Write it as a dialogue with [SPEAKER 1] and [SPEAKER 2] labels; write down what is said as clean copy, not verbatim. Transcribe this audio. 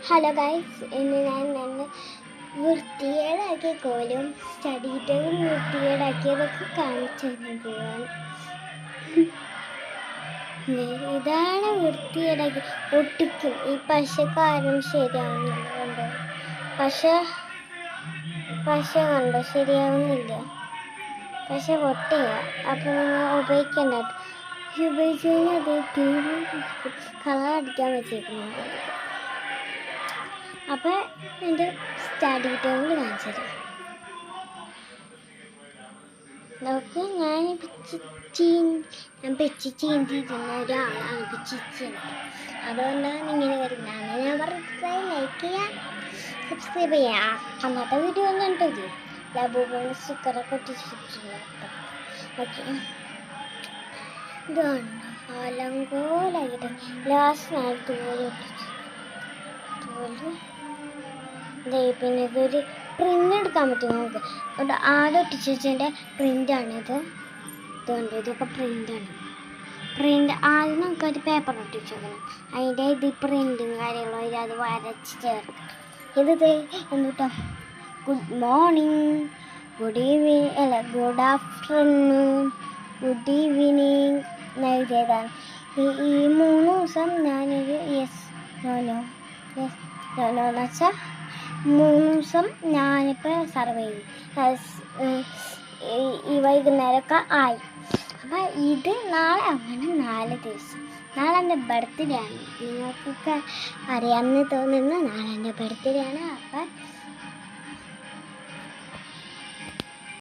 [SPEAKER 1] Hello guys, ഇന്ന് ഞാൻ നല്ല വൃത്തികേടാക്കിയ കോലും സ്റ്റഡി ടേബിൾ വൃത്തികേടാക്കിയതൊക്കെ കാണിച്ചു തരാൻ പോവാണ്. ഇതാണ് വൃത്തികേടാക്കി ഒട്ടിക്കും. ഈ പശക്കാരും ശരിയാവുന്നില്ല, കണ്ടോ? പശ കണ്ടോ, ശരിയാവുന്നില്ല. പശ പൊട്ടിയ. അപ്പം നിങ്ങൾ ഉപയോഗിക്കേണ്ട. ഉപയോഗിച്ച് കഴിഞ്ഞാൽ അത് കളർ അടിക്കാൻ വെച്ചേക്കുന്നത്. അപ്പോൾ എൻ്റെ സ്റ്റഡി ടേബിൾ കാണിച്ചു തരാം. നോക്ക്, ഞാൻ പിച്ചി ചീന്തിയിരുന്ന ഒരാളാണ്. പിച്ചി അതുകൊണ്ടാണ് ഇങ്ങനെ വരുന്നതാണ്. ഞാൻ പറഞ്ഞത് ലൈക്ക് ചെയ്യാം, സബ്സ്ക്രൈബ് ചെയ്യാം. അന്നത്തെ വീഡിയോ കണ്ടത് ലബൂബോൾ സ്റ്റിക്കറൊക്കെ ഒട്ടിച്ചിട്ടുണ്ട്. ഓക്കെ, ഇതാണ് അലങ്കോലായിട്ട് ലാസ്റ്റ് ഞാൻ തോല് ഒട്ടിച്ചു. പിന്നെ ഇതൊരു പ്രിൻ്റ് എടുക്കാൻ പറ്റും നമുക്ക്. ഇവിടെ ആദ്യം ഒട്ടിച്ച് വെച്ചതിൻ്റെ പ്രിൻ്റാണിത്. ഇതുകൊണ്ട് ഇതൊക്കെ പ്രിൻ്റ് ആദ്യം നമുക്കൊരു പേപ്പർ ഒട്ടിച്ച് വെക്കണം. അതിൻ്റെ ഇത് പ്രിൻറ്റും കാര്യങ്ങളും അത് വരച്ച് ചേർക്കണം. ഇത് എന്നിട്ടോ ഗുഡ് മോർണിംഗ്, ഗുഡ് ഈവനിങ്, അല്ല ഗുഡ് ആഫ്റ്റർനൂൺ, ഗുഡ് ഈവനിങ് എഴുതിയതാണ്. ഈ 3 ദിവസം ഞാനൊരു എന്ന് വെച്ചാൽ 3 ദിവസം ഞാനിപ്പോൾ സർവേ ചെയ്യും. ഈ വൈകുന്നേരമൊക്കെ ആയി. അപ്പം ഇത് നാളെ അങ്ങനെ 4 ദിവസം. നാളെ എൻ്റെ ബർത്ത്ഡേ ആണ്. നിങ്ങൾക്കൊക്കെ അറിയാമെന്ന് തോന്നുന്നു. നാളെ എൻ്റെ ബർത്ത്ഡേ ആണ്. അപ്പം